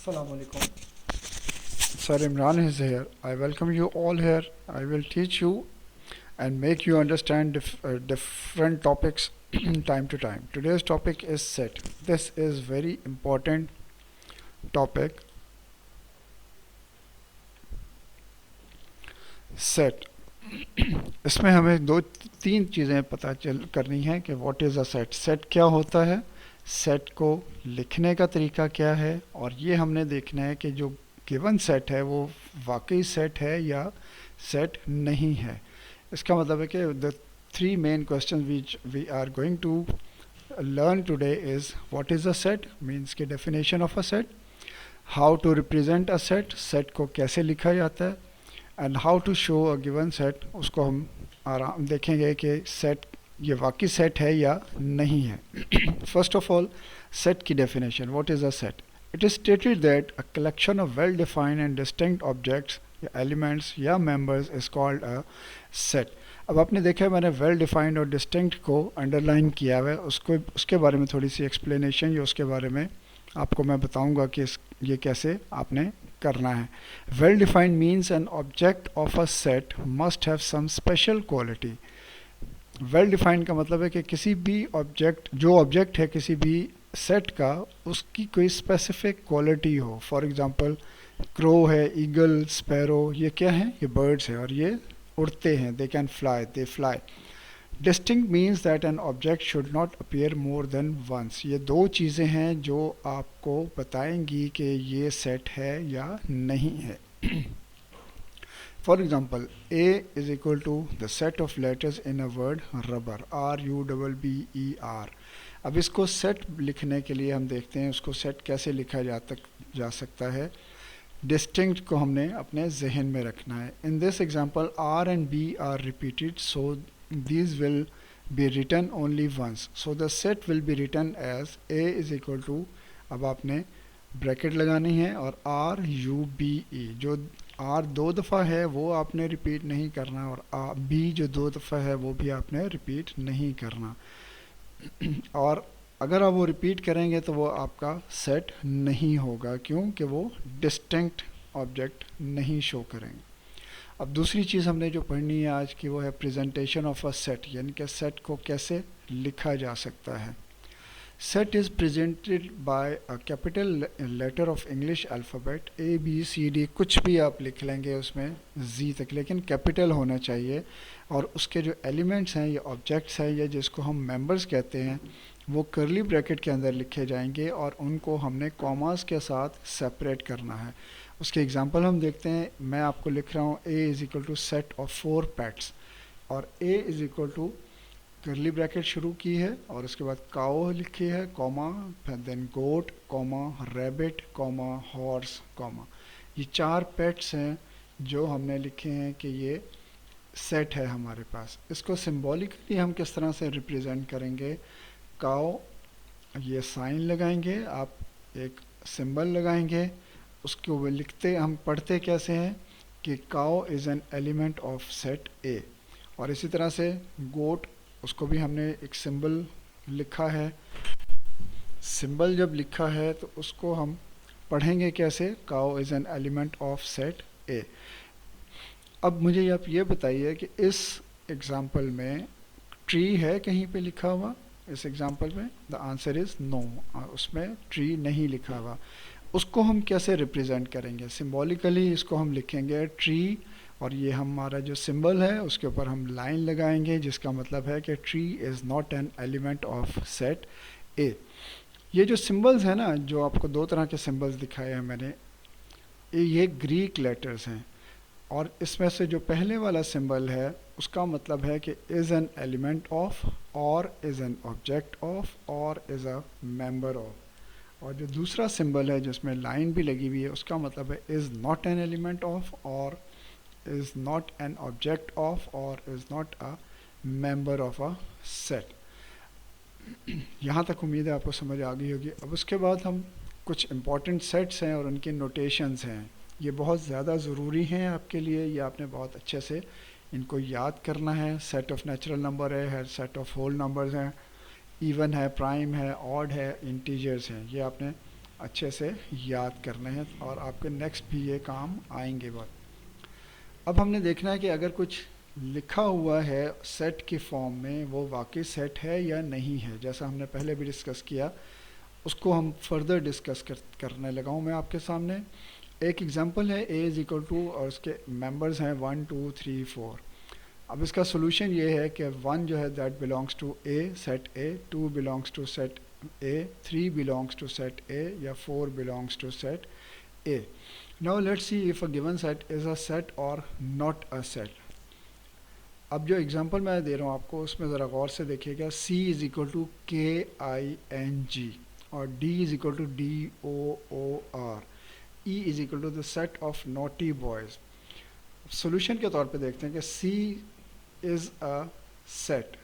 Assalamu alaikum. Sir Imran is here. I welcome you all here. I will teach you and make you understand different topics time to time. Today's topic is set. This is very important topic. Set. इसमें हमें दो तीन चीज़ें पता चल करनी है कि what is a set. Set क्या होता है, सेट को लिखने का तरीका क्या है, और ये हमने देखना है कि जो गिवन सेट है वो वाकई सेट है या सेट नहीं है. इसका मतलब है कि the three main question which we are going to learn today is what is a set, means के definition of a set, how to represent a set, set को कैसे लिखा जाता है, and how to show a given set. उसको हम आराम देखेंगे कि सेट ये वाकई सेट है या नहीं है. फर्स्ट ऑफ ऑल, सेट की definition. What is a set? It is stated that a collection of well defined and distinct objects या एलिमेंट्स या members is called a set. अब आपने देखा है मैंने वेल डिफाइंड और डिस्टिंक्ट को अंडरलाइन किया हुआ है. उसको उसके बारे में थोड़ी सी एक्सप्लेनेशन या उसके बारे में आपको मैं बताऊंगा कि ये कैसे आपने करना है. Well defined means an object of a set must have some special quality. Well defined का मतलब है कि किसी भी ऑब्जेक्ट, जो ऑब्जेक्ट है किसी भी सेट का, उसकी कोई स्पेसिफिक क्वालिटी हो. फॉर एग्जांपल क्रो है, ईगल, स्पैरो, ये क्या है? ये बर्ड्स है और ये उड़ते हैं. They can fly, they fly. Distinct means that an object should not appear more than once. ये दो चीज़ें हैं जो आपको बताएंगी कि ये सेट है या नहीं है. For example, A is equal to the set of letters in a word rubber, RUBBER. अब इसको सेट लिखने के लिए हम देखते हैं उसको सेट कैसे लिखा जा सकता है. डिस्टिंक्ट को हमने अपने जहन में रखना है. In this example R and B are repeated, so these will be written only once, so the set will be written as a is equal to, अब आपने ब्रैकेट लगानी है, और RUBE. जो R दो दफ़ा है वो आपने रिपीट नहीं करना, और B जो दो दफ़ा है वो भी आपने रिपीट नहीं करना. और अगर आप वो रिपीट करेंगे तो वो आपका सेट नहीं होगा, क्योंकि वो डिस्टिंक्ट ऑब्जेक्ट नहीं शो करेंगे. अब दूसरी चीज़ हमने जो पढ़नी है आज की वो है प्रेजेंटेशन ऑफ अ सेट, यानी कि सेट को कैसे लिखा जा सकता है. Set is presented by a capital letter of English alphabet, ABCD, कुछ भी आप लिख लेंगे उसमें Z तक, लेकिन कैपिटल होना चाहिए. और उसके जो एलिमेंट्स हैं या ऑब्जेक्ट्स हैं या जिसको हम मेंबर्स कहते हैं वो करली ब्रैकेट के अंदर लिखे जाएंगे, और उनको हमने कॉमास के साथ सेपरेट करना है. उसके एग्जांपल हम देखते हैं. मैं आपको लिख रहा हूँ A is equal to set of 4 pets, और A is equal to curly bracket शुरू की है और उसके बाद काओ लिखी है, comma, then goat, comma, rabbit, comma, horse, comma. ये 4 पेट्स हैं जो हमने लिखे हैं कि ये सेट है हमारे पास. इसको सिंबॉलिकली हम किस तरह से रिप्रेजेंट करेंगे? काओ, ये साइन लगाएंगे, आप एक सिंबल लगाएंगे, उसको वो लिखते, हम पढ़ते कैसे हैं कि cow is an element of set A. और इसी तरह से गोट, उसको भी हमने एक सिंबल लिखा है. सिंबल जब लिखा है तो उसको हम पढ़ेंगे कैसे? Cow is an element of set A. अब मुझे आप ये बताइए कि इस एग्जाम्पल में ट्री है कहीं पे लिखा हुआ? इस एग्जाम्पल में द आंसर इज़ नो, उसमें ट्री नहीं लिखा हुआ. उसको हम कैसे रिप्रेजेंट करेंगे? सिंबॉलिकली इसको हम लिखेंगे ट्री, और ये हमारा जो सिंबल है उसके ऊपर हम लाइन लगाएंगे जिसका मतलब है कि tree is not an element of set ए. ये जो सिंबल्स हैं ना, जो आपको दो तरह के सिंबल्स दिखाए हैं मैंने, ये ग्रीक लेटर्स हैं, और इसमें से जो पहले वाला सिंबल है उसका मतलब है कि इज़ एन एलिमेंट ऑफ, और इज़ एन ऑब्जेक्ट ऑफ, और इज़ अ मेंबर ऑफ. और जो दूसरा सिंबल है जिसमें लाइन भी लगी हुई है उसका मतलब है is not an element of, और is not an object of, और is not a member of a set. यहाँ तक उम्मीद है आपको समझ आ गई होगी. अब उसके बाद हम कुछ इंपॉर्टेंट सेट्स हैं और उनकी नोटेशंस हैं. ये बहुत ज़्यादा ज़रूरी हैं आपके लिए, ये आपने बहुत अच्छे से इनको याद करना है. सेट ऑफ नेचुरल नंबर है, सेट ऑफ होल नंबर्स हैं, इवन है, प्राइम है, ऑड है, इंटीजर्स हैं. ये आपने اچھے سے یاد کرنے ہیں اور آپ کے نیکسٹ بھی یہ کام آئیں گے بات. اب ہم نے دیکھنا ہے کہ اگر کچھ لکھا ہوا ہے سیٹ کی فارم میں وہ واقعی سیٹ ہے یا نہیں ہے. جیسا ہم نے پہلے بھی ڈسکس کیا اس کو ہم فردر ڈسکس کرنے لگا ہوں میں آپ کے سامنے. ایک ایگزامپل ہے اے از اکول ٹو اور اس کے ممبرز ہیں 1 2 3 4. اب اس کا سولوشن یہ ہے کہ 1 جو ہے that belongs to a set A, 2 belongs to set A, 3 belongs to set A یا 4 belongs to set A. Now let's see if a given set is a set or not a set. اب جو example میں دے رہا ہوں آپ کو اس میں ذرا غور سے دیکھیے گا. C is equal to KING اور D is equal to DOOR. E is equal to the set of naughty boys. Solution کے طور پہ دیکھتے ہیں کہ C is a set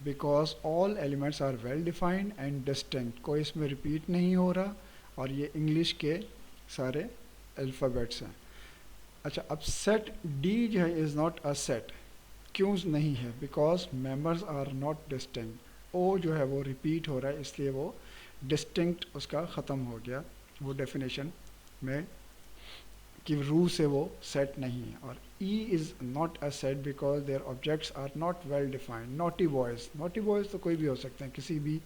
because all elements are well defined and distinct. کوئی اس میں ریپیٹ نہیں ہو رہا اور یہ انگلش کے سارے الفابیٹس ہیں. اچھا اب سیٹ ڈی جو ہے از ناٹ اے سیٹ. کیوں نہیں ہے؟ Because members are not distinct. او جو ہے وہ ریپیٹ ہو رہا ہے اس لیے وہ ڈسٹنکٹ اس کا ختم ہو گیا وہ ڈیفینیشن میں کہ روح سے وہ سیٹ نہیں ہے. اور E is not a set because their objects are not well defined. Naughty boys, naughty boys تو کوئی بھی ہو سکتے ہیں, کسی بھی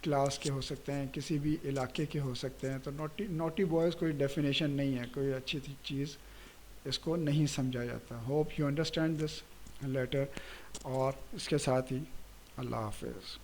کلاس کے ہو سکتے ہیں, کسی بھی علاقے کے ہو سکتے ہیں. تو نوٹی بوائز کوئی ڈیفینیشن نہیں ہے, کوئی اچھی چیز اس کو نہیں سمجھا جاتا. Hope you understand this letter. اور اس کے ساتھ ہی اللہ حافظ.